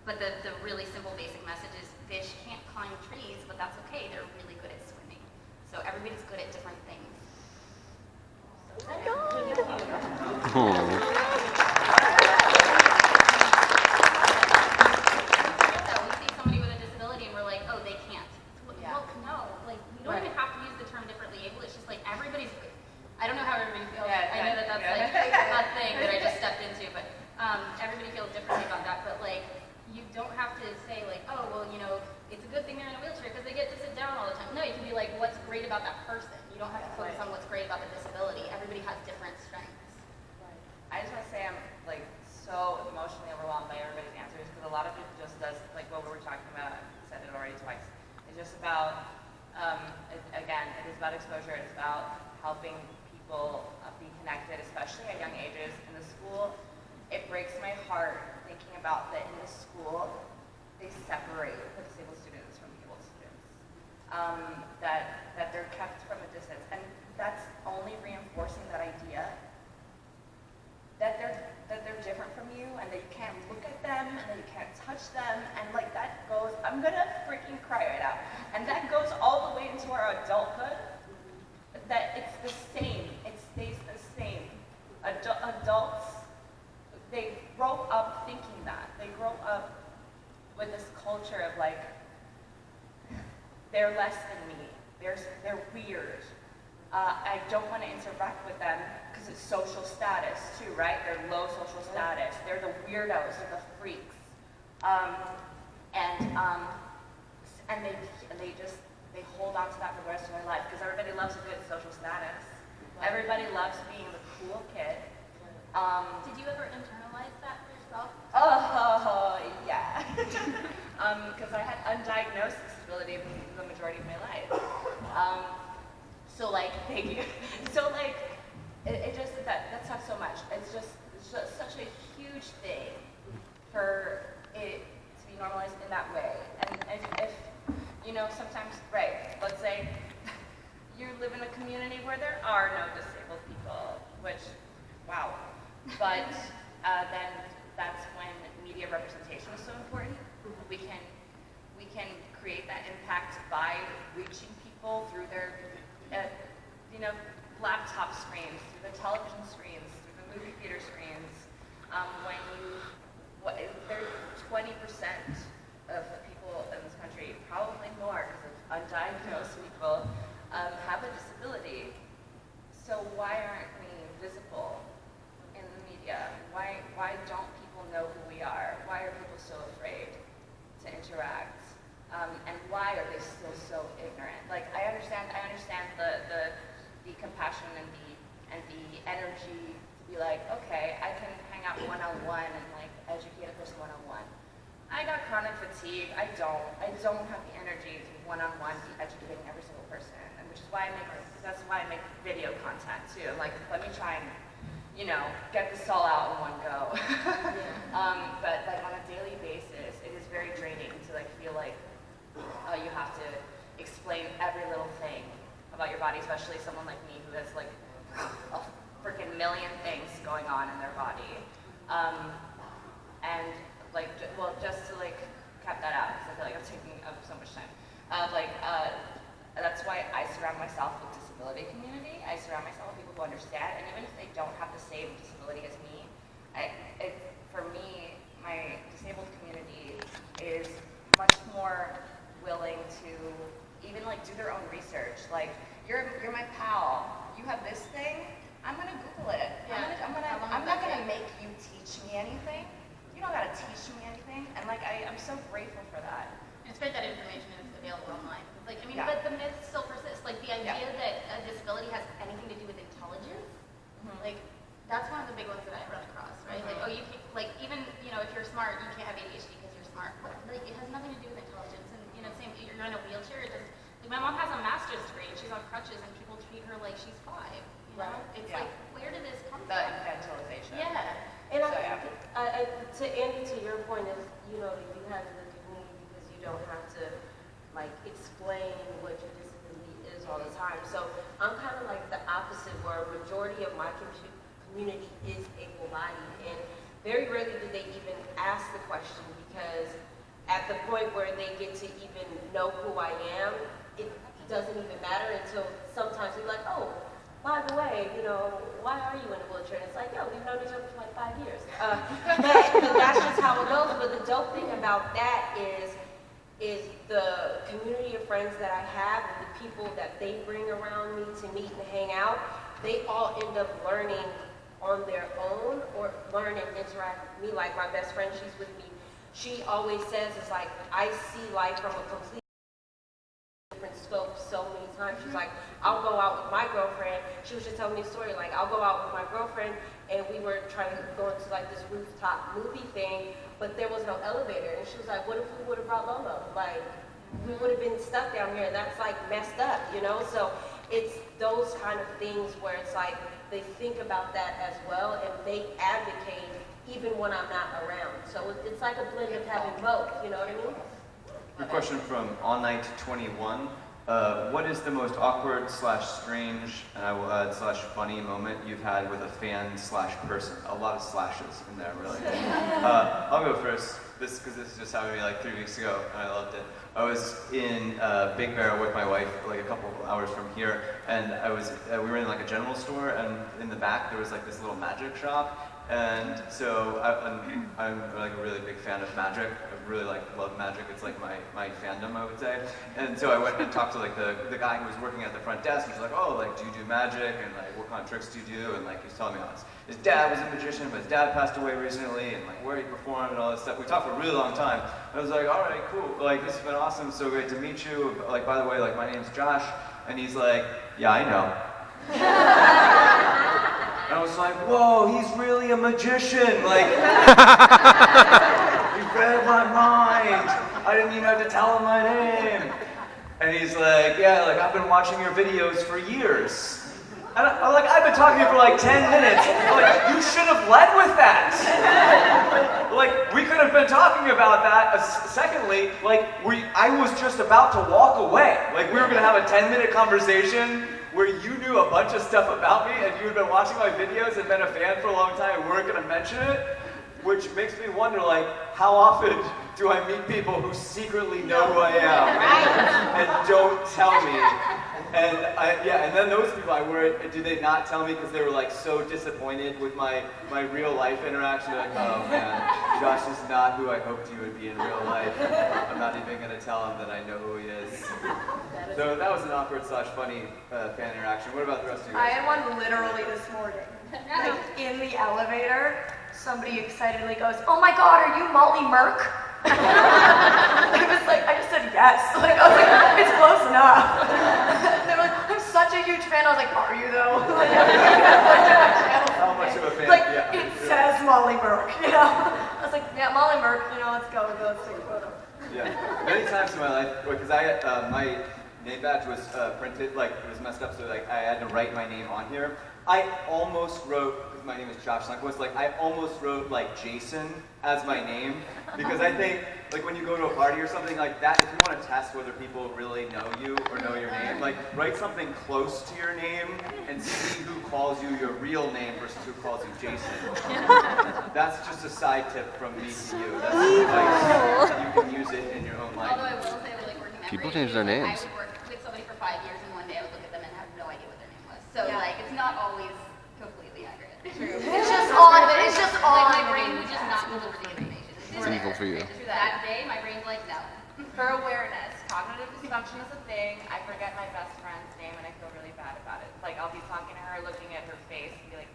But the really simple, basic message is fish can't climb trees, but that's okay. They're really good at swimming. So everybody's good at different things. So we see somebody with a disability and we're like, oh, they can't. Well, no, like sitting there in a wheelchair because they get to sit down all the time. No, you can be like, what's great about that person? You don't have to focus on what's great about the disability. Everybody has different strengths. I just want to say I'm like so emotionally overwhelmed by everybody's answers because a lot of it just does, like what we were talking about, I said it already twice. It's just about, again, it is about exposure. It's about helping people be connected, especially at young ages. In the school, it breaks my heart thinking about that in the school, they separate the disabled students from the able students. That they're kept from a distance. And that's only reinforcing that idea that they're different from you and that you can't look at them and that you can't touch them, and like that goes, I'm gonna freaking cry right now. And that goes all the way into our adulthood, that it's the same, it stays the same. Adults, they grow up thinking that. They grow up with this culture of like, they're less than me, they're weird. I don't want to interact with them because it's social status too, right? They're low social status. They're the weirdos, they're the freaks. And they hold on to that for the rest of their life because everybody loves a good social status. Everybody loves being the cool kid. Did you ever internalize that for yourself? Oh, yeah. Because I had undiagnosed disability the majority of my life. So like, thank you. So like, it just, that sucks so much. It's just such a huge thing for it to be normalized in that way. And if you know, sometimes, right, let's say you live in a community where there are no disabled people, which, wow. But then that's when media representation is so important. We can create that impact by reaching people through their laptop screens, through the television screens, through the movie theater screens. There's 20% of the people in this country, probably more because of undiagnosed people, have a disability. So why aren't we visible in the media? Why don't people know who we are? Why are people so afraid to interact? And why are they still so ignorant? Like I understand the compassion and the energy to be like, okay, I can hang out one-on-one and like educate a person one-on-one. I got chronic fatigue. I don't have the energy to one-on-one be educating every single person, and which is why that's why I make video content too. I'm like, let me try and get this all out in one go. But like on a daily basis, it is very draining to like feel like you have to explain every little thing about your body, especially someone like me who has like a freaking million things going on in their body. And like, well, just to like cap that out because I feel like I'm taking up so much time. That's why I surround myself with disability community. I surround myself with people who understand, and even if they don't have the same disability as me, for me, my disabled community is much more willing to even like do their own research. Like, you're my pal. You have this thing. I'm gonna Google it. Yeah. I'm not gonna make you teach me anything. You don't gotta teach me anything. And like, I'm so grateful for that. It's great that information is available online. Like, I mean, Yeah. but the myth still persists. Like the idea that a disability has anything to do with intelligence, like that's one of the big ones that I run across, right? Like, oh, you can, like even if you're smart, you can't have ADHD because you're smart. But like, it has nothing to do with intelligence. And same, you're in a wheelchair. It just like my mom has a master's degree and she's on crutches, and people treat her like she's 5. You know, it's like, where did this come The from? infantilization. Yeah. And to Andy, to your point is, you do have the community because you don't have to like explain what your disability is all the time. So I'm kind of like the opposite, where a majority of my community is able-bodied, and very rarely do they even ask the question, because at the point where they get to even know who I am, it doesn't even matter until sometimes they're like, oh, by the way, why are you in a wheelchair? And it's like, yo, we've known each other for like 5 years. But that's just how it goes. But the dope thing about that is the community of friends that I have and the people that they bring around me to meet and hang out, they all end up learning on their own or learn and interact with me. Like my best friend, she's with me. She always says, it's like, I see life from a completely time. She's like, I'll go out with my girlfriend. She was just telling me a story, like, I'll go out with my girlfriend, and we were trying to go into like this rooftop movie thing, but there was no elevator. And she was like, what if we would have brought Lolo? Like, we would have been stuck down here, and that's like messed up, you know? So it's those kind of things where it's like, they think about that as well, and they advocate even when I'm not around. So it's like a blend of having both, you know what I mean? Good question from All Night 21. What is the most awkward / strange, and I will add / funny moment you've had with a fan / person? A lot of slashes in there, really. I'll go first, because this just happened to me like 3 weeks ago, and I loved it. I was in Big Bear with my wife, like a couple of hours from here, and we were in like a general store, and in the back there was like this little magic shop. And so I'm like a really big fan of magic. I really love magic. It's like my fandom, I would say. And so I went and talked to like the guy who was working at the front desk. He's like, oh, like, do you do magic? And like, what kind of tricks do you do? And like, he was telling me all this. His dad was a magician, but his dad passed away recently, and like where he performed and all this stuff. We talked for a really long time. I was like, all right, cool. Like, this has been awesome. So great to meet you. Like, by the way, like, my name's Josh. And he's like, yeah, I know. And I was like, whoa, he's really a magician. Like, you read my mind. I didn't even have to tell him my name. And he's like, yeah, like, I've been watching your videos for years. And I've been talking to you for like 10 minutes. Like, you should have led with that. Like, we could have been talking about that. Secondly, like, I was just about to walk away. Like, we were gonna have a 10-minute conversation where you knew a bunch of stuff about me and you had been watching my videos and been a fan for a long time and weren't gonna mention it, which makes me wonder, like, how often do I meet people who secretly know who I am and don't tell me? And and then those people, do they not tell me because they were like so disappointed with my real life interaction? They're like, oh man, Josh is not who I hoped he would be in real life. I'm not even gonna tell him that I know who he is. So that was an awkward / funny fan interaction. What about the rest of you I guys? had one literally this morning. Like, in the elevator, somebody excitedly goes, oh my god, are you Molly Merck? I was like, I just said yes. Like, I was like, it's close enough. They were like, I'm such a huge fan. I was like, are you though? How much of a fan? Like, Yeah. it says Molly Merck, you know? I was like, yeah, Molly Merck, you know, let's go, let's take a photo. Yeah, many times in my life, because my name badge was printed, like, it was messed up, so like I had to write my name on here. I almost wrote, because my name is Josh Sunquist, like I almost wrote like Jason as my name, because I think like when you go to a party or something like that, if you want to test whether people really know you or know your name, like write something close to your name and see who calls you your real name versus who calls you Jason. That's just a side tip from me to you. That's advice. You can use it in your own life. Although I will say, like working that People way, change their like, names. I would work with somebody for 5 years, and one day I would look at them and have no idea what their name was. So like, it's not always completely accurate. True. It's just on, but it's just on. Like my brain would just not deliver the information. It's evil for you. That day, my brain's like, no. For awareness, cognitive dysfunction is a thing. I forget my best friend's name, and I feel really bad about it. Like, I'll be talking to her, looking at her face, and be like,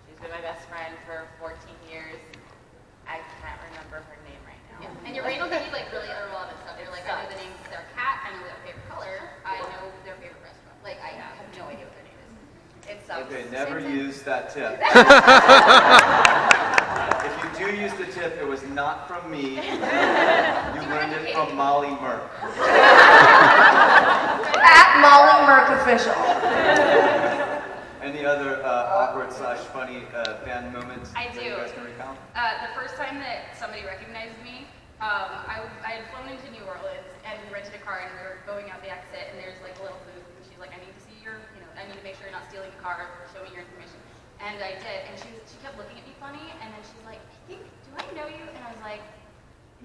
she's been my best friend for 14 years. I can't remember her name right now. And your brain will give you like really irrelevant stuff. You're like, I know the name of their cat, I know their favorite color, I know their favorite restaurant. Like, I have no idea what their name is. It sucks. Okay, never use that tip. If you do use the tip, it was not from me. You learned it from Molly Merck. At Molly Merck official. Any other awkward / funny fan moments I that do. you guys can recount? The first time that somebody recognized me, I had flown into New Orleans and we rented a car and we were going out the exit and there's like a little booth and she's like, I need to see your, I need to make sure you're not stealing the car, show me your information. And I did, and she kept looking at me funny, and then she's like, do I know you? And I was like,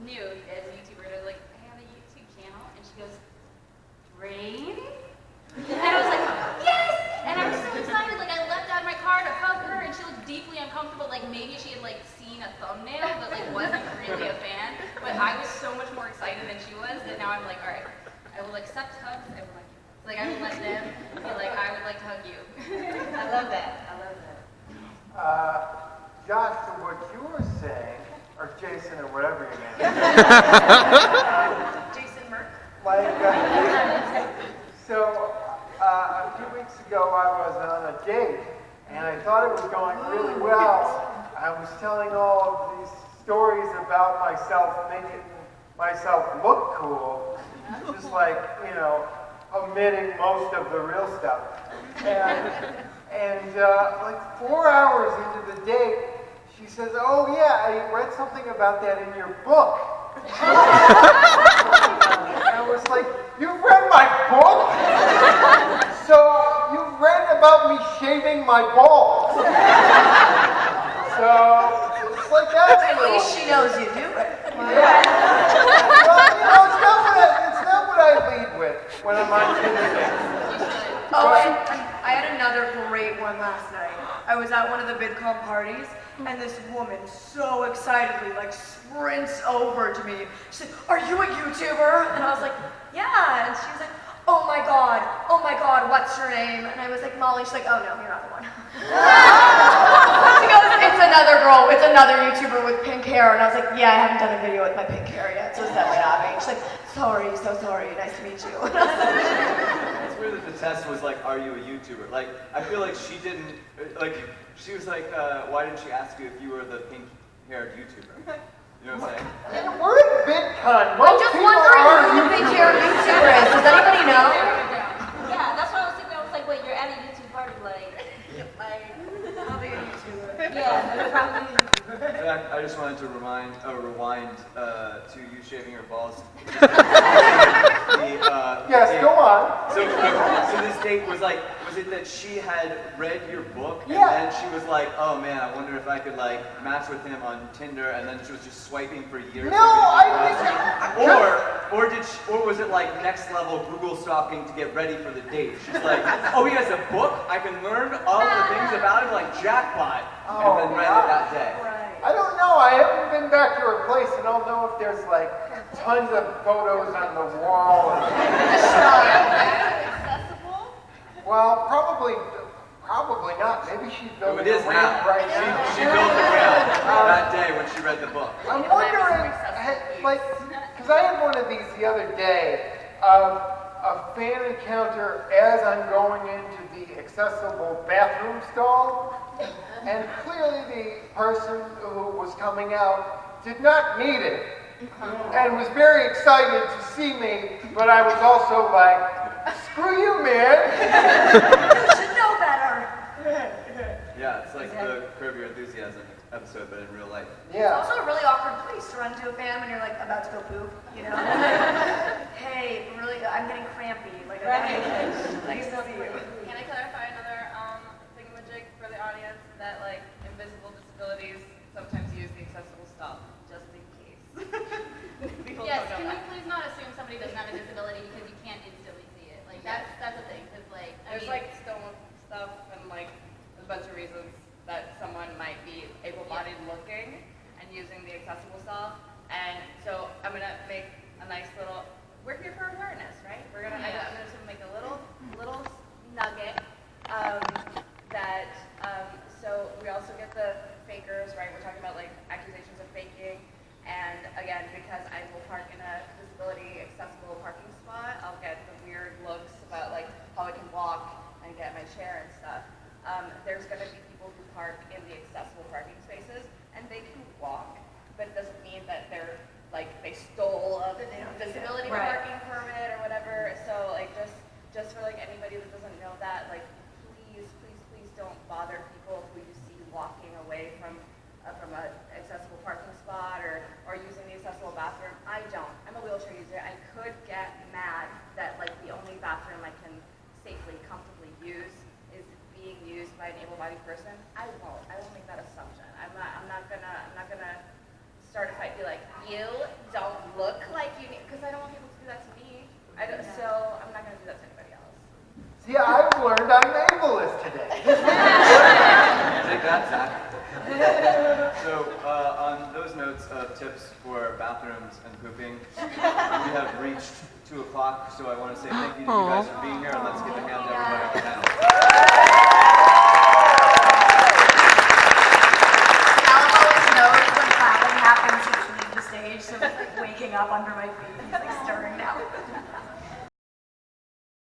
new as a YouTuber, and I was like, I have a YouTube channel, and she goes, Rain? And I was like, yes! And I was so excited, like I leapt out of my car to hug her, and she looked deeply uncomfortable, like maybe she had like seen a thumbnail, but like wasn't really a fan. But I was so much more excited than she was, that now I'm like, all right, I will accept hugs, I will I will let them be like, I would like to hug you. I love that. I love that. Josh, to what you were saying, or Jason, or whatever your name is. Jason Merck. Like, so and I thought it was going really well. I was telling all of these stories about myself, making myself look cool, just like, you know, omitting most of the real stuff. And like 4 hours into the date, she says, "Oh yeah, I read something about that in your book." And I was like, "You've read my book? So you've read about me shaving my balls?" So it's like that's At least she knows you do it. yeah. Well, you know, it's not what I lead with when I'm on Tinder dates. Oh, and I had another great one last night. I was at one of the VidCon parties, and this woman so excitedly like sprints over to me. She said, "Are you a YouTuber?" And I was like, "Yeah." And she was like, oh my god, what's your name?" And I was like, "Molly." She's like, "Oh no, you're not the one." She goes, it's another YouTuber with pink hair. And I was like, "Yeah, I haven't done a video with my pink hair yet, so it's definitely not me." She's like, "Sorry, so sorry, nice to meet you." It's weird that the test was like, are you a YouTuber? Like, I feel like she didn't, like, she was like, why didn't she ask you if you were the pink-haired YouTuber? You know what I'm saying? And we're at VidCon. I'm just wondering who the pink-haired YouTuber is. Does anybody know? Yeah, that's what I was thinking. I was like, wait, you're at a YouTube party, like, Probably a YouTuber. yeah, probably. In fact, I just wanted to rewind to you shaving your balls. Yes, go on. So this date was like, was it that she had read your book and Yeah. then she was like, oh man, I wonder if I could like match with him on Tinder, and then she was just swiping for years. No, or was it like next level Google stalking to get ready for the date? She's like, oh, he has a book, I can learn all the things about him, like jackpot, and then read it that day. I don't know. I haven't been back to her place, and I'll know if there's like tons of photos on the wall. Accessible? Well, probably not. Maybe she's Oh, building it is a ramp now. right now. She built the ramp that day when she read the book. I'm wondering, like, because I had one of these the other day of a fan encounter as I'm going into the accessible bathroom stall, and clearly the person who was coming out did not need it, and was very excited to see me, but I was also like, screw you, man. You should know better. Yeah, it's like the Curb Your Enthusiasm episode, but in real life. It's Yeah. also a really awkward place to run to a fan when you're like about to go poop, you know? Hey, really, I'm getting crampy. Like, nice to see you. Can I clarify another thingamajig for the audience that like invisible disabilities sometimes use the accessible stuff just in case. People Yes, don't can know you that. please not assume somebody doesn't have a disability because you can't instantly see it? Like that's a thing. Cause like There's like stone stuff and like a bunch of reasons that someone might be able-bodied looking and using the accessible stuff. And so I'm gonna make a nice little. We're here for awareness, right? I'm gonna just make a little nugget so we also get the fakers, right? We're talking about like accusations of faking. And again, because I will park in a disability accessible parking spot, I'll get the weird looks about like how I can walk and get my chair and stuff. There's going to be people who park in the accessible parking spaces and they can walk, but it doesn't mean that they're like they stole a disability parking permit or whatever. So like just for like anybody that doesn't know that, like please don't bother people who you see walking away from an accessible parking spot or using the accessible bathroom. I don't. I'm a wheelchair user. I could get mad that like the only bathroom I can safely, comfortably use is being used by an able-bodied person. I won't make that assumption. I'm not gonna start a fight. Be like, you don't look like you need, because I don't want people to do that to me. So I'm not gonna do that to anybody else. See, I've learned I'm ableist today. Take that, Zach. So, on those notes of tips for bathrooms and pooping, we have reached 2 o'clock, so I want to say thank you to you guys for being here, and let's give a hand to everybody on the panel. Alan always knows when clapping happens to leave the stage, so he's like waking up under my feet.